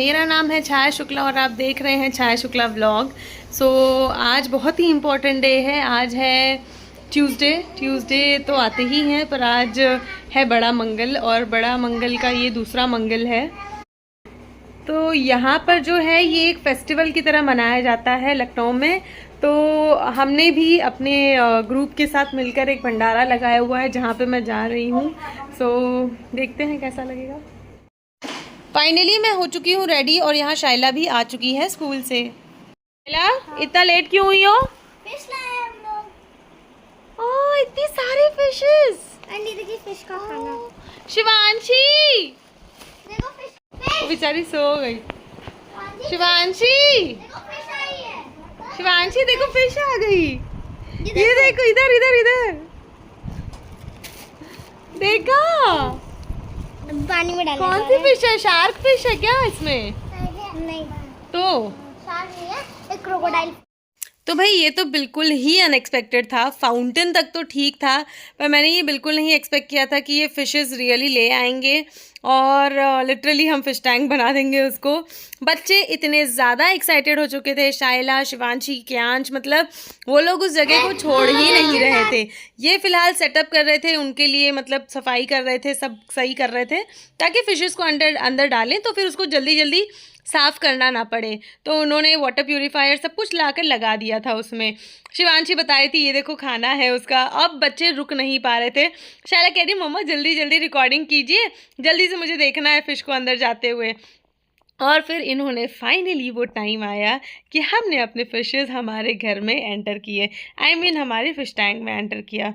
मेरा नाम है छाया शुक्ला और आप देख रहे हैं छाया शुक्ला व्लॉग। आज बहुत ही इम्पोर्टेंट डे है। आज है ट्यूसडे तो आते ही हैं, पर आज है बड़ा मंगल और बड़ा मंगल का ये दूसरा मंगल है। तो यहाँ पर जो है ये एक फेस्टिवल की तरह मनाया जाता है लखनऊ में। तो हमने भी अपने ग्रुप के साथ मिलकर एक भंडारा लगाया हुआ है जहाँ पे मैं जा रही हूँ। देखते हैं कैसा लगेगा। फाइनली मैं हो चुकी हूँ रेडी और यहाँ शाइला भी आ चुकी है स्कूल से। शाइला, इतना लेट क्यों हुई हो? फिश लाए हम लोग। ओह, इतनी सारी फिशेस। आंटी देखिए फिश का खाना। शिवांशी, देखो फिश। वो बेचारी सो गई। शिवांशी, देखो फिश आई है। शिवांशी देखो फिश आ गई। ये देखो इधर इधर इधर देखा। पानी में डालने कौन सी फिश है? शार्क फिश है क्या इसमें? नहीं, तो शार्क नहीं है, एक क्रोकोडाइल। तो भाई ये तो बिल्कुल ही अनएक्सपेक्टेड था। फाउंटेन तक तो ठीक था, पर मैंने ये बिल्कुल नहीं एक्सपेक्ट किया था कि ये फिशेस रियली ले आएंगे और लिटरली हम फिश टैंक बना देंगे उसको। बच्चे इतने ज़्यादा एक्साइटेड हो चुके थे, शाइला, शिवांशी, क्यांश, मतलब वो लोग उस जगह को छोड़ ही नहीं रहे थे। ये फ़िलहाल सेटअप कर रहे थे उनके लिए, मतलब सफाई कर रहे थे, सब सही कर रहे थे ताकि फिशेस को अंदर डालें तो फिर उसको जल्दी जल्दी साफ़ करना ना पड़े। तो उन्होंने वाटर प्यूरीफायर सब कुछ लाकर लगा दिया था उसमें। शिवांशी बता रही थी ये देखो खाना है उसका। अब बच्चे रुक नहीं पा रहे थे। शायला कह रही मम्मा जल्दी जल्दी रिकॉर्डिंग कीजिए, जल्दी से मुझे देखना है फ़िश को अंदर जाते हुए। और फिर इन्होंने फाइनली वो टाइम आया कि हमने अपने फिशेस हमारे घर में एंटर किए। हमारे फ़िश टैंक में एंटर किया।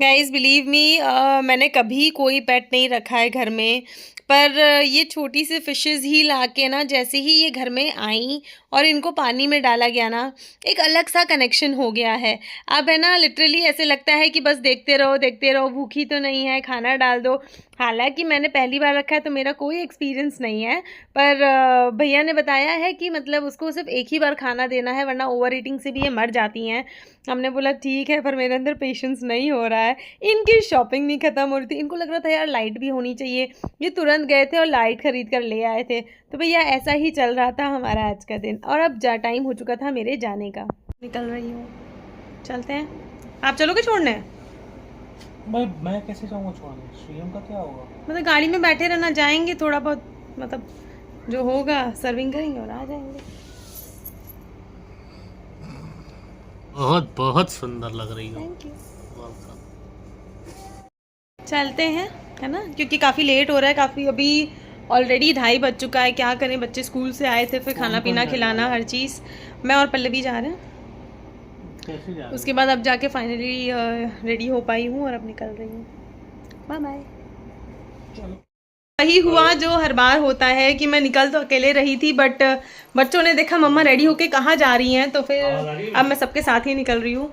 गाइज़ बिलीव मी, मैंने कभी कोई पेट नहीं रखा है घर में, पर ये छोटी सी फिशेस ही लाके ना, जैसे ही ये घर में आई और इनको पानी में डाला गया ना, एक अलग सा कनेक्शन हो गया है। अब है ना, लिटरली ऐसे लगता है कि बस देखते रहो, भूखी तो नहीं है, खाना डाल दो। हालांकि मैंने पहली बार रखा है तो मेरा कोई एक्सपीरियंस नहीं है, पर भैया ने बताया है कि मतलब उसको सिर्फ एक ही बार खाना देना है, वरना ओवर ईटिंग से भी ये मर जाती हैं। हमने बोला ठीक है, पर मेरे अंदर पेशेंस नहीं हो रहा है। इनकी शॉपिंग नहीं ख़त्म हो रही थी। इनको लग रहा था यार लाइट भी होनी चाहिए। ये तुरंत गए थे और लाइट ख़रीद कर ले आए थे। तो भैया ऐसा ही चल रहा था हमारा आज का दिन। और अब टाइम हो चुका था मेरे जाने का। निकल रही हूँ, चलते हैं। आप चलोगे छोड़ने? मैं कैसे जाऊँगा छोड़ने? श्रीयम का क्या होगा? मतलब गाड़ी में बैठे रहना, जाएंगे थोड़ा बहुत, मतलब जो होगा सर्विंग करेंगे और आ जाएंगे। बहुत बहुत सुंदर लग रही हो। Thank you. चलते हैं, है ना, क्योंकि काफ़ी लेट हो रहा है। काफ़ी अभी ऑलरेडी 2:30 बज चुका है। क्या करें, बच्चे स्कूल से आए थे, फिर खाना पीना खिलाना, हर चीज़। मैं और पल्लवी जा रहे हैं। कैसे जा रहे? उसके बाद अब जाके फाइनली रेडी हो पाई हूँ और अब निकल रही हूँ। Bye bye. वही हुआ जो हर बार होता है कि मैं निकल तो अकेले रही थी, बट बच्चों ने देखा मम्मा रेडी होके कहाँ जा रही हैं, तो फिर अब मैं सबके साथ ही निकल रही हूँ।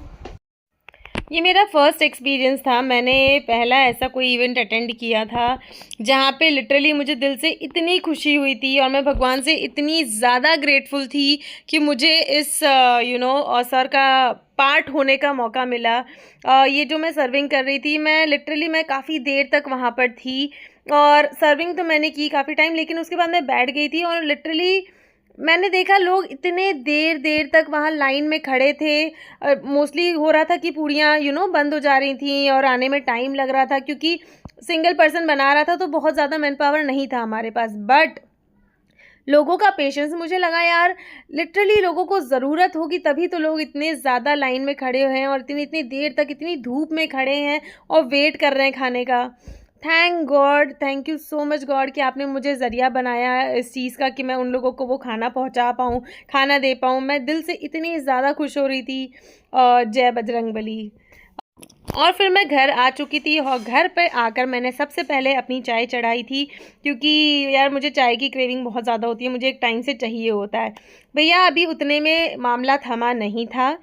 ये मेरा फर्स्ट एक्सपीरियंस था। मैंने पहला ऐसा कोई इवेंट अटेंड किया था जहाँ पे लिटरली मुझे दिल से इतनी खुशी हुई थी और मैं भगवान से इतनी ज़्यादा ग्रेटफुल थी कि मुझे इस अवसर का पार्ट होने का मौका मिला। ये जो मैं सर्विंग कर रही थी, मैं काफ़ी देर तक वहाँ पर थी और सर्विंग तो मैंने की काफ़ी टाइम, लेकिन उसके बाद मैं बैठ गई थी और लिटरली मैंने देखा लोग इतने देर तक वहाँ लाइन में खड़े थे। मोस्टली हो रहा था कि पूड़ियाँ बंद हो जा रही थी और आने में टाइम लग रहा था, क्योंकि सिंगल पर्सन बना रहा था तो बहुत ज़्यादा मैन पावर नहीं था हमारे पास। बट लोगों का पेशेंस, मुझे लगा यार लिटरली लोगों को ज़रूरत होगी तभी तो लोग इतने ज़्यादा लाइन में खड़े हुए हैं और इतनी देर तक इतनी धूप में खड़े हैं और वेट कर रहे हैं खाने का। Thank God, thank you so much God कि आपने मुझे ज़रिया बनाया इस चीज़ का कि मैं उन लोगों को वो खाना पहुंचा पाऊँ, खाना दे पाऊँ। मैं दिल से इतनी ज़्यादा खुश हो रही थी। जय बजरंगबली। और फिर मैं घर आ चुकी थी और घर पे आकर मैंने सबसे पहले अपनी चाय चढ़ाई थी, क्योंकि यार मुझे चाय की क्रेविंग बहुत ज़्यादा होती है, मुझे एक टाइम से चाहिए होता है। भैया अभी उतने में मामला थमा नहीं था।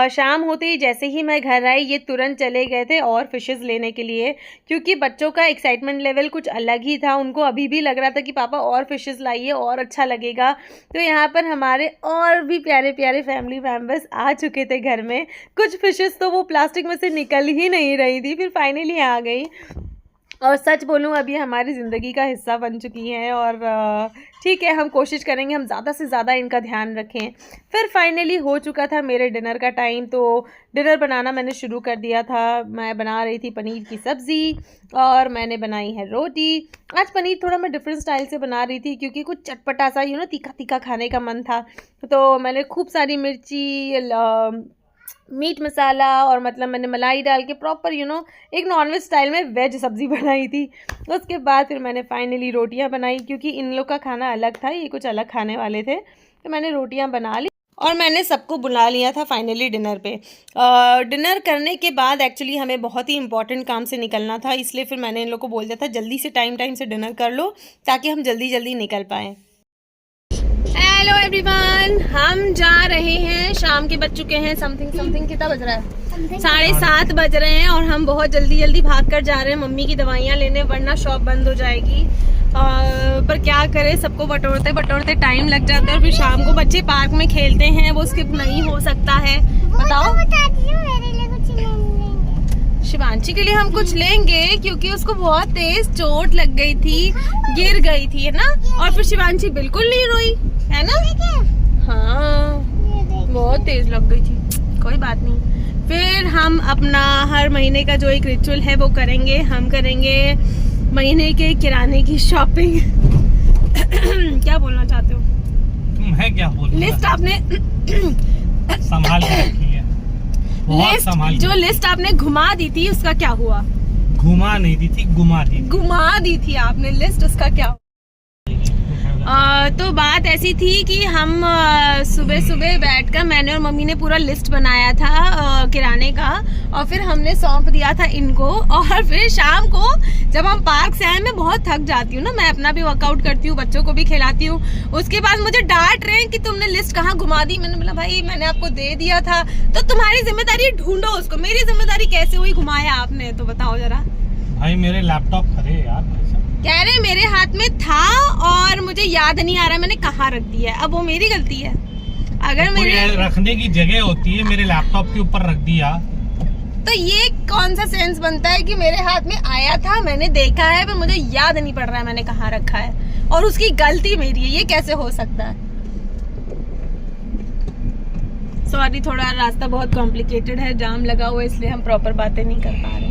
शाम होते ही जैसे ही मैं घर आई, ये तुरंत चले गए थे और फिशेस लेने के लिए, क्योंकि बच्चों का एक्साइटमेंट लेवल कुछ अलग ही था। उनको अभी भी लग रहा था कि पापा और फिशेस लाइए और अच्छा लगेगा। तो यहाँ पर हमारे और भी प्यारे प्यारे फैमिली मेम्बर्स आ चुके थे घर में। कुछ फिशेस तो वो प्लास्टिक में से निकल ही नहीं रही थी, फिर फाइनली आ गई। और सच बोलूँ अभी हमारी ज़िंदगी का हिस्सा बन चुकी हैं और ठीक है, हम कोशिश करेंगे हम ज़्यादा से ज़्यादा इनका ध्यान रखें। फिर फाइनली हो चुका था मेरे डिनर का टाइम, तो डिनर बनाना मैंने शुरू कर दिया था। मैं बना रही थी पनीर की सब्ज़ी और मैंने बनाई है रोटी। आज पनीर थोड़ा मैं डिफरेंट स्टाइल से बना रही थी क्योंकि कुछ चटपटा सा तीखा तीखा खाने का मन था। तो मैंने खूब सारी मिर्ची, मीट मसाला और मतलब मैंने मलाई डाल के प्रॉपर एक नॉनवेज स्टाइल में वेज सब्ज़ी बनाई थी। उसके बाद फिर मैंने फाइनली रोटियां बनाई क्योंकि इन लोग का खाना अलग था, ये कुछ अलग खाने वाले थे। तो मैंने रोटियां बना ली और मैंने सबको बुला लिया था फाइनली डिनर पे। डिनर करने के बाद एक्चुअली हमें बहुत ही इंपॉर्टेंट काम से निकलना था, इसलिए फिर मैंने इन लोग को बोल दिया था जल्दी से टाइम से डिनर कर लो ताकि हम जल्दी निकल पाएँ। हेलो एवरीवन, हम जा रहे हैं, शाम के बज चुके हैं समथिंग कितना बज रहा है, 7:30 बज रहे हैं और हम बहुत जल्दी भाग कर जा रहे हैं मम्मी की दवाइयाँ लेने, वरना शॉप बंद हो जाएगी। पर क्या करें, सबको बटोरते टाइम लग जाता है और फिर शाम को बच्चे पार्क में खेलते हैं, वो स्किप नहीं हो सकता है। बताओ शिवांशी के लिए हम कुछ लेंगे क्योंकि उसको बहुत तेज चोट लग गई थी, गिर गई थी, है ना। और फिर शिवांशी बिल्कुल नहीं रोई, है ना। हाँ, बहुत तेज लग गई थी, कोई बात नहीं। फिर हम अपना हर महीने का जो एक रिचुअल है वो करेंगे, हम करेंगे महीने के किराने की शॉपिंग। क्या बोलना चाहते हो? मैं क्या बोलूं? लिस्ट आपने संभाल के रखी है, बहुत संभाल। जो लिस्ट आपने घुमा दी थी उसका क्या हुआ? घुमा नहीं दी थी, घुमा दी थी आपने लिस्ट, उसका क्या हुआ? तो बात ऐसी थी कि हम सुबह बैठकर मैंने और मम्मी ने पूरा लिस्ट बनाया था किराने का, और फिर हमने सौंप दिया था इनको। और फिर शाम को जब हम पार्क से आए, मैं बहुत थक जाती हूँ ना, मैं अपना भी वर्कआउट करती हूँ, बच्चों को भी खिलाती हूँ। उसके बाद मुझे डांट रहे हैं कि तुमने लिस्ट कहाँ घुमा दी। मैंने बोला भाई मैंने आपको दे दिया था, तो तुम्हारी जिम्मेदारी ढूंढो उसको, मेरी जिम्मेदारी कैसे हुई घुमाया आपने, तो बताओ जरा। भाई मेरे लैपटॉप खड़े यार, कह रहे मेरे हाथ में था और मुझे याद नहीं आ रहा मैंने कहाँ रख दिया है। अब वो मेरी गलती है। अगर मेरे रखने की जगह होती है, मेरे लैपटॉप के ऊपर रख दिया, तो ये कौन सा सेंस बनता है कि मेरे हाथ में आया था, मैंने देखा है, पर मुझे याद नहीं पड़ रहा है मैंने कहाँ रखा है, और उसकी गलती मेरी है। ये कैसे हो सकता है? सॉरी, थोड़ा रास्ता बहुत कॉम्प्लिकेटेड है, जाम लगा हुआ है, इसलिए हम प्रॉपर बातें नहीं कर पा रहे हैं।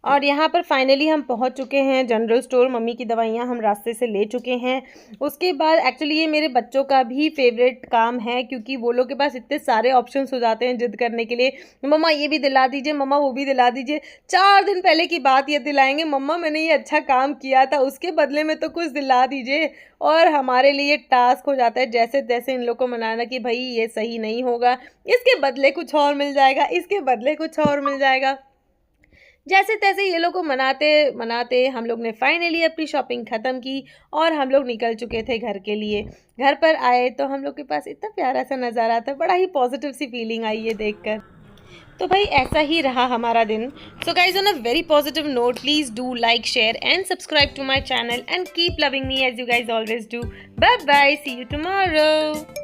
और यहाँ पर फाइनली हम पहुँच चुके हैं जनरल स्टोर। मम्मी की दवाइयाँ हम रास्ते से ले चुके हैं। उसके बाद एक्चुअली ये मेरे बच्चों का भी फेवरेट काम है क्योंकि वो लोग के पास इतने सारे ऑप्शंस हो जाते हैं जिद करने के लिए, मम्मा ये भी दिला दीजिए, मम्मा वो भी दिला दीजिए। 4 दिन पहले की बात ये दिलाएंगे, मम्मा मैंने ये अच्छा काम किया था, उसके बदले में तो कुछ दिला दीजिए। और हमारे लिए टास्क हो जाता है जैसे तैसे इन लोग को मनाना कि भाई ये सही नहीं होगा, इसके बदले कुछ और मिल जाएगा, इसके बदले कुछ और मिल जाएगा। जैसे तैसे ये लोग को मनाते हम लोग ने फाइनली अपनी शॉपिंग ख़त्म की और हम लोग निकल चुके थे घर के लिए। घर पर आए तो हम लोग के पास इतना प्यारा सा नज़ारा था, बड़ा ही पॉजिटिव सी फीलिंग आई है देखकर। तो भाई ऐसा ही रहा हमारा दिन। So guys on a very positive note, please do like, share and subscribe to my channel and keep loving me as you guys always do. Bye bye, see you tomorrow.